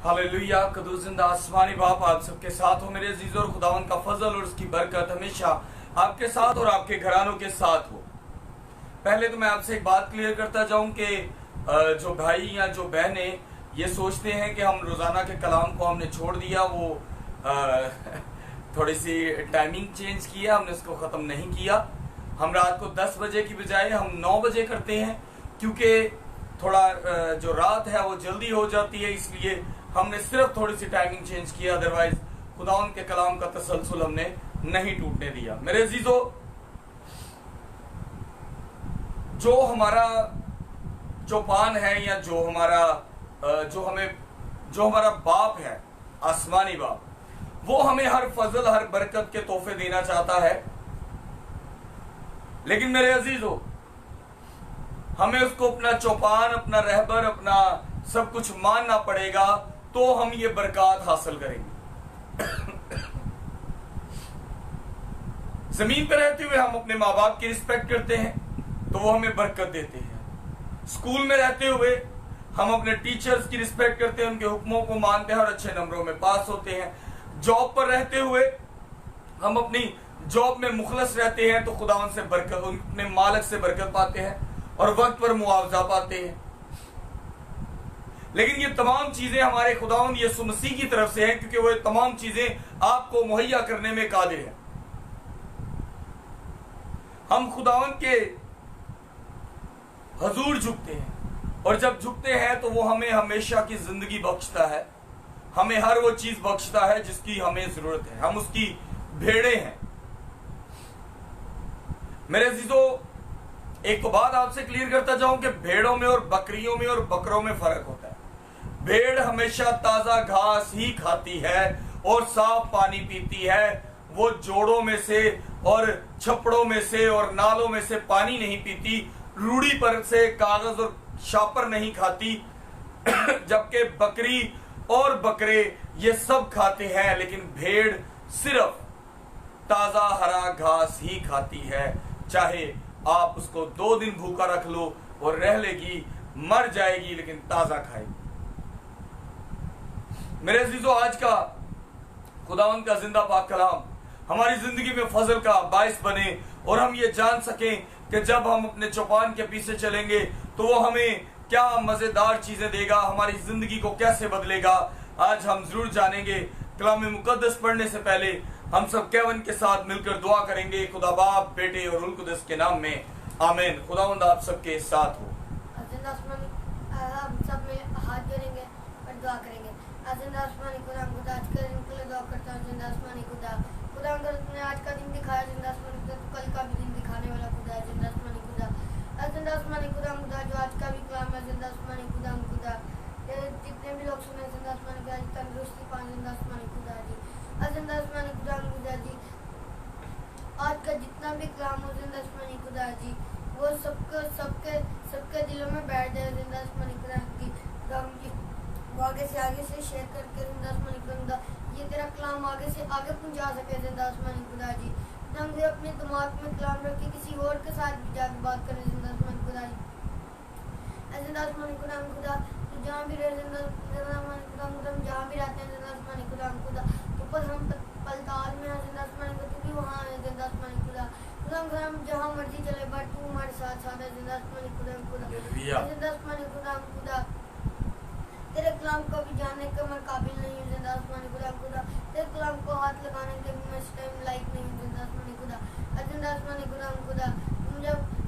Hallelujah. कदूस जिंदा आसमानी बाप आप सबके साथ हो मेरे अजीज, और खुदावन का फजल और उसकी बरकत हमेशा आपके साथ और आपके घरानों के साथ हो। पहले तो मैं आपसे एक बात क्लियर करता जाऊं कि जो भाई या जो बहनें ये सोचते हैं कि हम रोजाना के कलाम को हमने छोड़ दिया, वो थोड़ी सी टाइमिंग चेंज किया, हमने उसको खत्म नहीं किया। हम रात को 10 बजे की बजाय हम 9 बजे करते हैं, क्योंकि थोड़ा जो रात है वो जल्दी हो जाती है, इसलिए हमने सिर्फ थोड़ी सी टाइमिंग चेंज किया। अदरवाइज खुदावन के कलाम का तसलसल हमने नहीं टूटने दिया। मेरे अजीजों, जो हमारा चौपान है या जो हमारा बाप है, आसमानी बाप, वो हमें हर फजल हर बरकत के तोहफे देना चाहता है। लेकिन मेरे अजीजों, हमें उसको अपना चौपान, अपना रहबर, अपना सब कुछ मानना पड़ेगा, तो हम ये बरकत हासिल करेंगे। जमीन पर रहते हुए हम अपने माँ बाप की रिस्पेक्ट करते हैं तो वो हमें बरकत देते हैं। स्कूल में रहते हुए हम अपने टीचर्स की रिस्पेक्ट करते हैं, उनके हुक्मों को मानते हैं और अच्छे नंबरों में पास होते हैं। जॉब पर रहते हुए हम अपनी जॉब में मुखलस रहते हैं तो खुदावन से बरकत, अपने मालिक से बरकत पाते हैं और वक्त पर मुआवजा पाते हैं। लेकिन ये तमाम चीजें हमारे खुदावन यीशु मसीह की तरफ से हैं, क्योंकि वो तमाम चीजें आपको मुहैया करने में कादिर है। हम खुदावन के हजूर झुकते हैं, और जब झुकते हैं तो वो हमें हमेशा की जिंदगी बख्शता है, हमें हर वो चीज बख्शता है जिसकी हमें जरूरत है। हम उसकी भेड़े हैं। मेरे अजीजों, एक तो बात आपसे क्लियर करता जाऊं कि भेड़ों में और बकरियों में और बकरों में फर्क होता है। भेड़ हमेशा ताजा घास ही खाती है और साफ पानी पीती है। वो जोड़ों में से और छपड़ों में से और नालों में से पानी नहीं पीती, रूढ़ी पर से कागज और शापर नहीं खाती। जबकि बकरी और बकरे ये सब खाते हैं, लेकिन भेड़ सिर्फ ताजा हरा घास ही खाती है। चाहे आप उसको 2 दिन भूखा रख लो और रह लेगी, मर जाएगी, लेकिन ताजा खाएगी। मेरे अजीजों, आज का खुदावंद का जिंदा पाक कलाम हमारी जिंदगी में फजल का बायस बने और हम ये जान सकें कि जब हम अपने चौपान के पीछे चलेंगे तो वो हमें क्या मजेदार चीजें देगा, हमारी जिंदगी को कैसे बदलेगा। आज हम जरूर जानेंगे। कलाम मुकद्दस पढ़ने से पहले हम सब केवन के साथ मिलकर दुआ करेंगे। खुदा बाप, बेटे और रूह कुदस के नाम में, आमीन। खुदावंद आप सबके साथ हो। हम सब में हाथ जोड़ेंगे और दुआ करेंगे। आसमानी खुदा, खुदा आज का दिन के लिए दुआ करता हूँ। जिंदा आसमानी खुदा, खुदा अगर तुमने आज का दिन दिखाया, जिंदा आसमानी खुदा, तो कल का भी दिन दिखाने वाला खुदा है। जिंदा आसमानी खुदा, जिंदा आसमानी खुदा, खुदा जो आज का भी कलाम है, जिंदा आसमानी खुदा, खुदा जितने भी लोग सुने, जिंदा आसमानी खुदा तंदुरुस्ती पाए, जिंदा आसमानी खुदा जी, जिंदा आसमानी खुदा, खुदा जी आज का जितना भी कलाम हो, जिंदा आसमानी खुदा जी, वो सबके दिलों में बैठ जाए। जिंदा आसमानी खुदा की वो आगे से शेयर करके, जिंदा आसमानी खुदा ये तेरा कलाम आगे से आगे पहुंचा सके। जिंदा आसमानी खुदा जी, हम से अपने दिमाग में कलाम रख के किसी और के साथ भी जाकर बात करें। जिंदा आसमानी खुदा जी, जिंदा आसमानी खुदा, खुदा जहाँ भी रहे, जिंदा आसमानी खुदा, हम जहाँ भी रहते हैं, जिंदा आसमानी खुदा, खुदा तो पर हम पलताल में हैं, जिंदा आसमानी खुदा, तू भी वहाँ है। जिंदा आसमानी खुदा, खुदा हम जहाँ मर्जी चले, बट तू हमारे साथ साथ है। जिंदा आसमानी खुदा, खुदा जिंदा आसमानी खुदा, खुदा तेरे कलाम को भी जानने के मैं काबिल नहीं हूँ। जिंदा आसमानी खुदा, खुदा तेरे कलाम को हाथ लगाने के भी मैं इस टाइम लायक नहीं हूँ। जिंदा आसमानी खुदा, जिंदा आसमानी खुदा, खुदा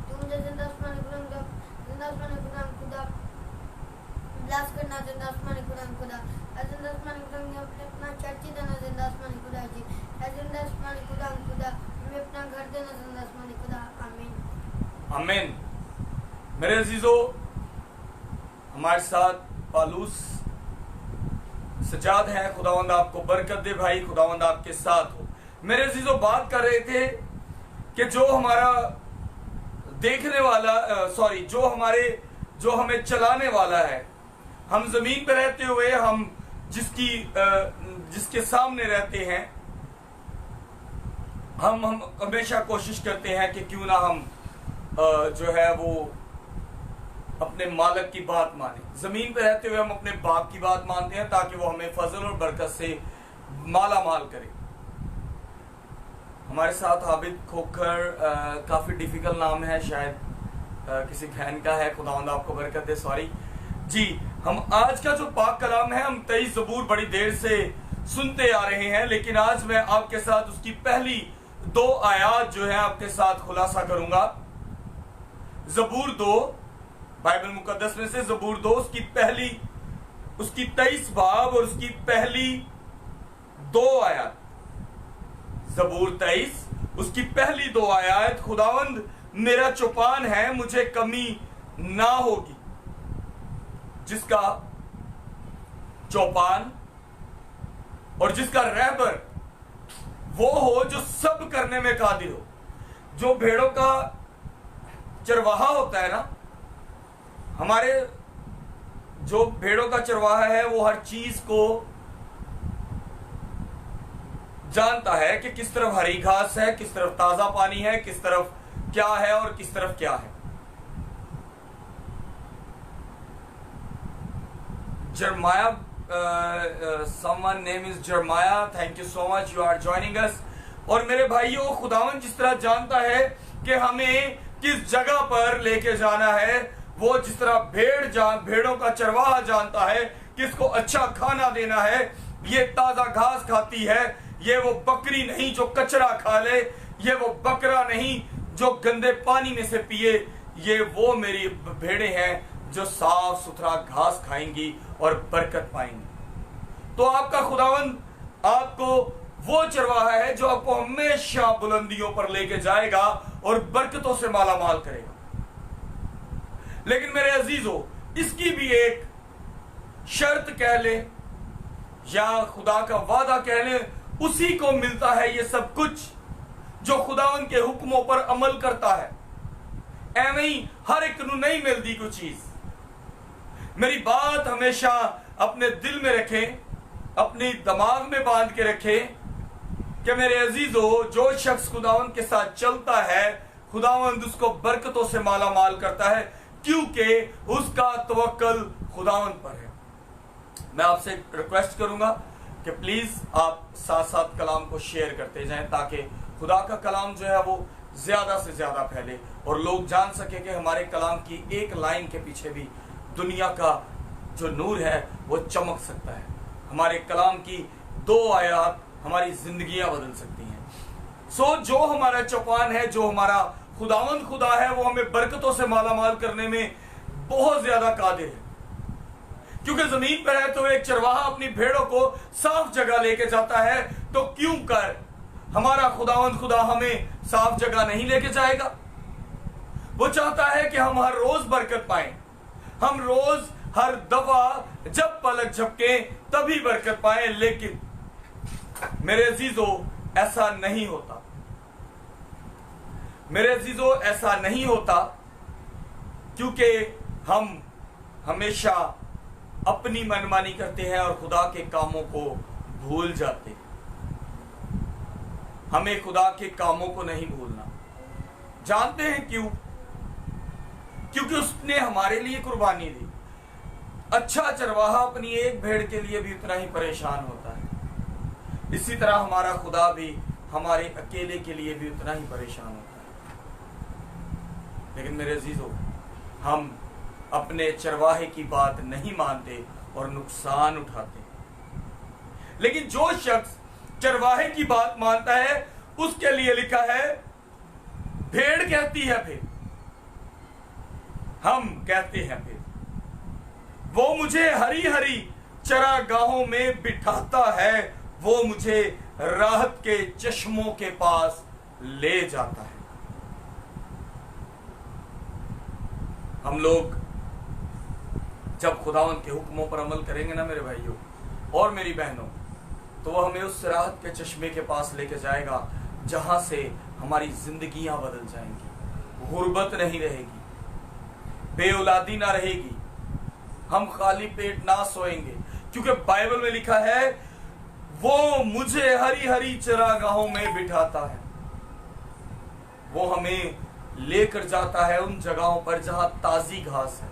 तुम मुझे जिंदा आसमानी खुदा, जिंदा आसमानी खुदा, खुदा ब्लास करना। जिंदा आसमानी खुदा, खुदा जिंदा आसमानी खुदा अपना चर्च देना। जिंदा आसमानी खुदा जी, जिंदा आसमानी खुदा, खुदा हमें अपना घर देना। जिंदा आसमानी खुदा, आमीन आमीन। मेरे अजीजों, हमारे साथ पालूस सजाद है। खुदावंद आपको बरकत दे भाई, खुदावंद आपके साथ हो। मेरे अजीजों, बात कर रहे थे कि जो हमारा देखने वाला जो हमें चलाने वाला है, हम जमीन पर रहते हुए हम जिसके सामने रहते हैं, हम हमेशा कोशिश करते हैं कि क्यों ना हम जो है वो अपने मालिक की बात माने। जमीन पे रहते हुए हम अपने बाप की बात मानते हैं ताकि वो हमें फजल और बरकत से माला माल करे। हमारे साथ आबिद खोखर, काफी डिफिकल्ट नाम है, शायद किसी बहन का है, खुदावंद आपको बरकत दे। सॉरी जी। हम आज का जो पाक कलाम है, हम 23 ज़बूर बड़ी देर से सुनते आ रहे हैं, लेकिन आज मैं आपके साथ उसकी पहली 2 आयात जो है आपके साथ खुलासा करूंगा। ज़बूर 2 बाइबल मुकद्दस में से ज़बूर 2 उसकी 23 बाब और उसकी पहली 2 आयत। ज़बूर 23 उसकी पहली 2 आयत, खुदावंद मेरा चौपान है, मुझे कमी ना होगी। जिसका चौपान और जिसका रहबर वो हो जो सब करने में कादिर हो। जो भेड़ों का चरवाहा होता है ना, हमारे जो भेड़ों का चरवाहा है वो हर चीज को जानता है कि किस तरफ हरी घास है, किस तरफ ताजा पानी है, किस तरफ क्या है और किस तरफ क्या है। Jeremiah, someone name is Jeremiah, thank you so much, you are joining us। और मेरे भाइयों, खुदावन जिस तरह जानता है कि हमें किस जगह पर लेके जाना है, वो जिस तरह भेड़ों का चरवाहा जानता है किसको अच्छा खाना देना है। ये ताजा घास खाती है, ये वो बकरी नहीं जो कचरा खा ले, ये वो बकरा नहीं जो गंदे पानी में से पिए, ये वो मेरी भेड़ें हैं जो साफ सुथरा घास खाएंगी और बरकत पाएंगी। तो आपका खुदावंद आपको वो चरवाहा है जो आपको हमेशा बुलंदियों पर लेके जाएगा और बरकतों से माला माल करेगा। लेकिन मेरे अजीजों, इसकी भी एक शर्त कह ले या खुदा का वादा कह ले, उसी को मिलता है ये सब कुछ जो खुदावंद के हुक्मों पर अमल करता है। एवं ही हर एक को नहीं मिलती कोई चीज। मेरी बात हमेशा अपने दिल में रखें, अपनी दिमाग में बांध के रखें कि मेरे अजीजों, जो शख्स खुदावंद के साथ चलता है, खुदावंद उसको बरकतों से माला माल करता है, क्योंकि उसका तवक्कल खुदावंद पर है। मैं आपसे रिक्वेस्ट करूंगा कि प्लीज आप साथ साथ कलाम को शेयर करते जाएं ताकि खुदा का कलाम जो है वो ज्यादा से ज्यादा फैले और लोग जान सके कि हमारे कलाम की एक लाइन के पीछे भी दुनिया का जो नूर है वो चमक सकता है। हमारे कलाम की 2 आयत हमारी जिंदगियां बदल सकती हैं। सो जो हमारा चौपान है, जो हमारा खुदावंद खुदा है, वो हमें बरकतों से माला माल करने में बहुत ज्यादा कादिर है। क्योंकि जमीन पर है तो एक चरवाहा अपनी भेड़ों को साफ जगह लेके जाता है, तो क्यों कर हमारा खुदावंद खुदा हमें साफ जगह नहीं लेके जाएगा। वो चाहता है कि हम हर रोज बरकत पाएं, हम रोज हर दफा जब पलक झपके तभी बरकत पाएं। लेकिन मेरे अजीजों, ऐसा नहीं होता। मेरे अजीजों, ऐसा नहीं होता क्योंकि हम हमेशा अपनी मनमानी करते हैं और खुदा के कामों को भूल जाते हैं। हमें खुदा के कामों को नहीं भूलना। जानते हैं क्यों? क्योंकि उसने हमारे लिए कुर्बानी दी। अच्छा चरवाहा अपनी एक भेड़ के लिए भी उतना ही परेशान होता है, इसी तरह हमारा खुदा भी हमारे अकेले के लिए भी उतना ही परेशान होता है। लेकिन मेरे अजीजों, हम अपने चरवाहे की बात नहीं मानते और नुकसान उठाते। लेकिन जो शख्स चरवाहे की बात मानता है, उसके लिए लिखा है, भेड़ कहती है फिर, हम कहते हैं फिर, वो मुझे हरी हरी चरागाहों में बिठाता है, वो मुझे राहत के चश्मों के पास ले जाता है। हम लोग जब खुदावंद के हुक्मों पर अमल करेंगे ना मेरे भाइयों और मेरी बहनों, तो वो हमें उस राहत के चश्मे के पास लेके जाएगा जहां से हमारी जिंदगियां बदल जाएंगी। गुर्बत नहीं रहेगी, बेऔलादी ना रहेगी, हम खाली पेट ना सोएंगे, क्योंकि बाइबल में लिखा है, वो मुझे हरी हरी चरागाहों में बिठाता है। वो हमें लेकर जाता है उन जगहों पर जहां ताजी घास है,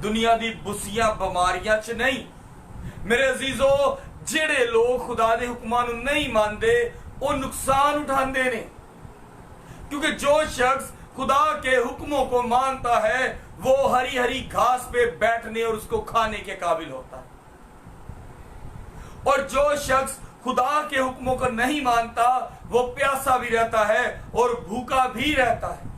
दुनिया दी बुसियां बीमारियां च नहीं। मेरे अजीजों, जेड़े लोग खुदा दे हुक्मां नूं नहीं मानते वो नुकसान उठाते ने, क्योंकि जो शख्स खुदा के हुक्मों को मानता है वो हरी हरी घास पे बैठने और उसको खाने के काबिल होता है, और जो शख्स खुदा के हुक्मों को नहीं मानता वो प्यासा भी रहता है और भूखा भी रहता है।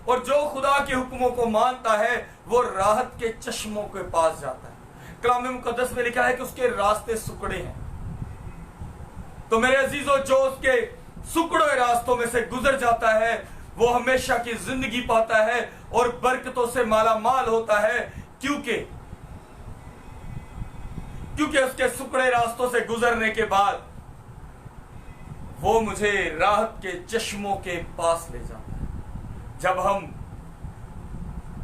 और जो खुदा के हुक्मों को मानता है वो राहत के चश्मों के पास जाता है। कलाम मुकद्दस में लिखा है कि उसके रास्ते सुकड़े हैं। तो मेरे अजीजों, जो उसके सुकड़े रास्तों में से गुजर जाता है वो हमेशा की जिंदगी पाता है और बरकतों से माला माल होता है, क्योंकि उसके सुकड़े रास्तों से गुजरने के बाद वो मुझे राहत के चश्मों के पास ले जाता है। जब हम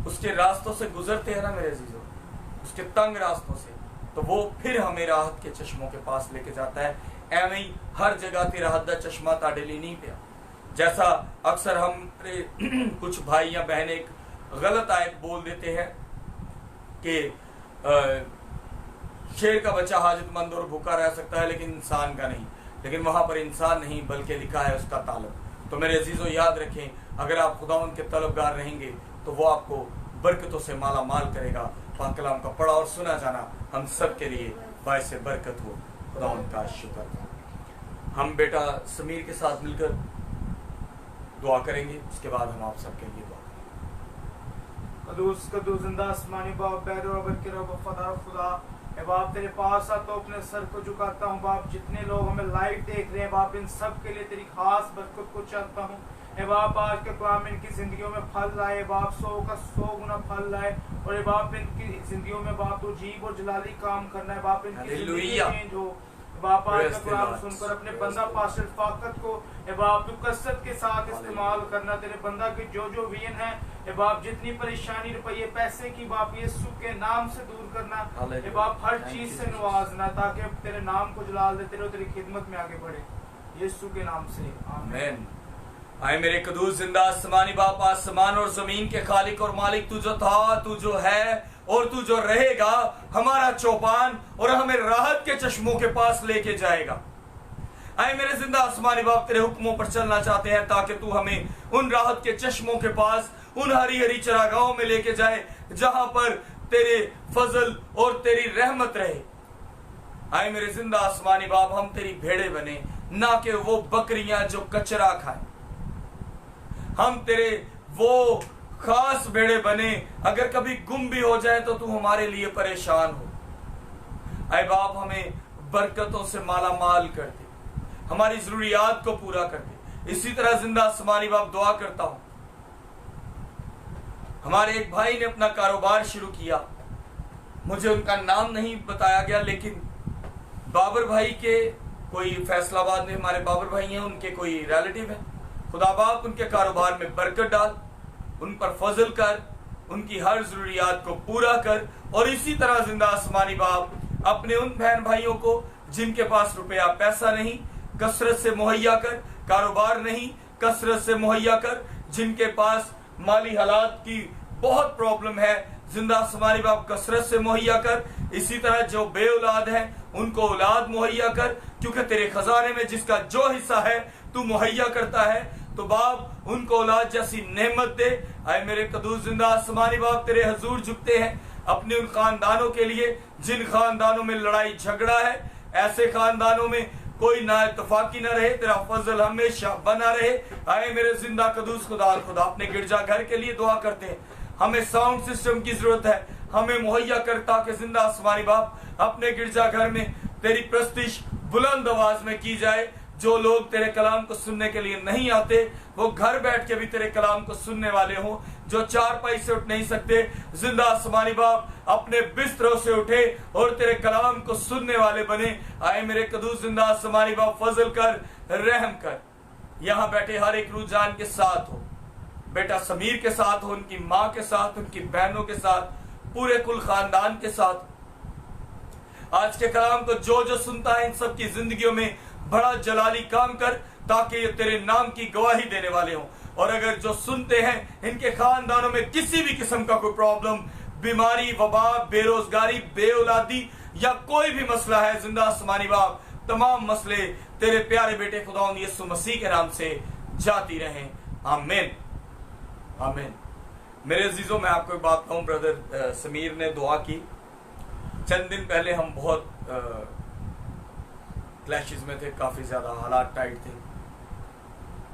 उसके रास्तों से गुजरते हैं ना मेरे अजीजों, उसके तंग रास्तों से, तो वो फिर हमें राहत के चश्मों के पास लेके जाता है। एवं ही हर जगह ते राहत दा चश्मा ताड़े लिए नहीं पिया। जैसा अक्सर हम कुछ भाई या बहन एक गलत आयत बोल देते हैं कि शेर का बच्चा हाजतमंद और भूखा रह सकता है लेकिन इंसान का नहीं, लेकिन वहां पर इंसान नहीं बल्कि लिखा है उसका तालब। तो मेरे अजीजों, याद रखें, अगर आप खुदावंद के तलबगार रहेंगे तो वो आपको बरकतों से माला माल करेगा। पाक कलाम का पढ़ा और सुना जाना हम सब के लिए बायस बरकत हो। खुदावंद का शुक्र। हम बेटा समीर के साथ मिलकर दुआ करेंगे, उसके बाद हम आप सबके लिए दुआ करेंगे। कदूस कदूस जिंदा आसमानी बाप, बैरो अबर के रब वफादार खुदा, ए बाप तेरे पास आ तो अपने सर को झुकाता हूँ बाप। जितने लोग हमें लाइव देख रहे हैं बाप, इन सब के लिए तेरी खास बरकत को चाहता हूँ। ए बाप आज के कलाम इनकी जिंदगियों में फल लाए बाप, 100 का 100 गुना फल लाए। और ए बाप इनकी जिंदगियों में बाप तो अजीब और जलाली काम करना है बाप, इनकी जिंदगी चेंज हो बाप। आज का कलाम सुनकर अपने बंदा पास्टर फाकत को ए बाप तू कसरत के साथ इस्तेमाल करना। तेरे बंदा की जो जो वियन है ए बाप, जितनी परेशानी रुपये पैसे की बाप यीशु के नाम से दूर करना ए बाप, हर चीज से नवाजना ताकि तेरे नाम को जलाल देते रहो, तेरी खिदमत में आगे बढ़े यीशु के नाम से आमीन। आए मेरे कदूस जिंदा आसमानी बाप, आसमान और जमीन के खालिक और मालिक, तू जो था, तू जो है और तू जो रहेगा, हमारा चौपान और हमें राहत के चश्मों के पास लेके जाएगा। आए मेरे जिंदा आसमानी बाप, तेरे हुक्मों पर चलना चाहते हैं ताकि तू हमें उन राहत के चश्मों के पास, उन हरी हरी चरागाहों में लेके जाए जहां पर तेरे फजल और तेरी रहमत रहे। आए मेरे जिंदा आसमानी बाप, हम तेरी भेड़े बने, ना कि वो बकरियां जो कचरा खाएं। हम तेरे वो खास भेड़े बने, अगर कभी गुम भी हो जाए तो तू हमारे लिए परेशान हो। आए बाप, हमें बरकतों से माला माल कर दे, हमारी जरूरियात को पूरा कर दे। इसी तरह जिंदा आसमानी बाप दुआ करता हूं, हमारे एक भाई ने अपना कारोबार शुरू किया, मुझे उनका नाम नहीं बताया गया, लेकिन बाबर भाई के कोई फैसलाबाद में हमारे बाबर भाई हैं, उनके कोई रिलेटिव है। खुदा बाप उनके कारोबार में बरकत डाल, उन पर फजल कर, उनकी हर जरूरियात को पूरा कर। और इसी तरह जिंदा आसमानी बाप अपने उन बहन भाइयों को जिनके पास रुपया पैसा नहीं, कसरत से मुहैया कर, कारोबार नहीं कसरत से मुहैया कर, जिनके पास माली हालात की बहुत प्रॉब्लम है, जिंदा आसमानी बाप कसरत से मुहैया कर। इसी तरह जो बे औलाद है उनको औलाद मुहैया कर, क्योंकि तेरे खजाने में जिसका जो हिस्सा है तू मुहैया करता है, तो बाप उनको औलाद जैसी नेमत दे। आए मेरे कदूस जिंदा आसमानी बाप, तेरे हजूर झुकते हैं अपने उन खानदानों के लिए जिन खानदानों में लड़ाई झगड़ा है, ऐसे खानदानों में कोई ना इत्तफाकी न रहे, तेरा फजल हमेशा बना रहे। आए मेरे जिंदा कदूस खुदा अपने गिरजा घर के लिए दुआ करते हैं, हमें साउंड सिस्टम की जरूरत है, हमें मुहैया कर ताकि जिंदा आसमानी बाप अपने गिरजा घर में तेरी प्रस्तिश बुलंद आवाज में की जाए। जो लोग तेरे कलाम को सुनने के लिए नहीं आते वो घर बैठ के भी तेरे कलाम को सुनने वाले हों। जो चारपाई से उठ नहीं सकते, जिंदा आसमानी बाप अपने बिस्तरों से उठे और तेरे कलाम को सुनने वाले बने। आए मेरे कदूस जिंदा आसमानी बाप फजल कर, रहम कर, यहाँ बैठे हर एक रुझान के साथ हो, बेटा समीर के साथ हो, उनकी माँ के साथ, उनकी बहनों के साथ, पूरे कुल खानदान के साथ। आज के कलाम को जो जो सुनता है इन सब की जिंदगियों में बड़ा जलाली काम कर ताकि ये तेरे नाम की गवाही देने वाले हों। और अगर जो सुनते हैं इनके खानदानों में किसी भी किस्म का कोई प्रॉब्लम, बीमारी, वबा, बेरोजगारी, बेऔलादी या कोई भी मसला है, जिंदा आसमानी बाप तमाम मसले तेरे प्यारे बेटे खुदावंद यीशु मसीह के नाम से जाती रहें। आमीन आमीन। मेरे अजीजों, मैं आपको एक बात कहूं, ब्रदर समीर ने दुआ की। चंद दिन पहले हम बहुत क्लैशेस में थे, काफी ज्यादा हालात टाइट थे,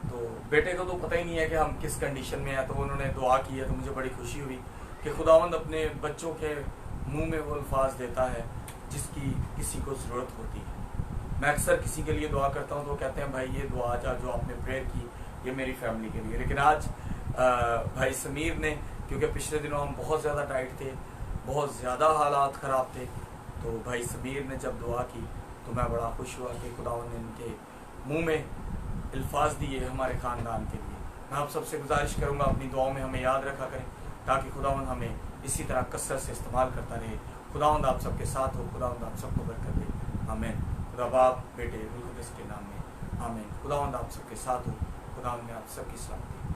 तो बेटे को तो पता ही नहीं है कि हम किस कंडीशन में हैं, तो उन्होंने दुआ की है, तो मुझे बड़ी खुशी हुई कि खुदावंद अपने बच्चों के मुंह में वो अल्फाज देता है जिसकी किसी को ज़रूरत होती है। मैं अक्सर किसी के लिए दुआ करता हूँ तो कहते हैं भाई ये दुआ जो आपने प्रेयर की ये मेरी फैमिली के लिए। लेकिन आज भाई समीर ने, क्योंकि पिछले दिनों हम बहुत ज़्यादा टाइट थे, बहुत ज़्यादा हालात ख़राब थे, तो भाई समीर ने जब दुआ की तो मैं बड़ा खुश हुआ कि खुदावंद ने इनके मुँह में अल्फाज दिए हमारे ख़ानदान के लिए। मैं आप सबसे गुजारिश करूँगा अपनी दुआओं में हमें याद रखा करें, ताकि खुदावंद हमें इसी तरह कसरत से इस्तेमाल करता रहे। खुदावंद आप सबके साथ हो, खुदावंद आप सबको बरकत दे। आमीन। खुदा बाप, बेटे, रूह कुद्दूस के नाम में आमीन। खुदावंद आप सबके साथ हो, खुदावंद ने आप सबकी सलामती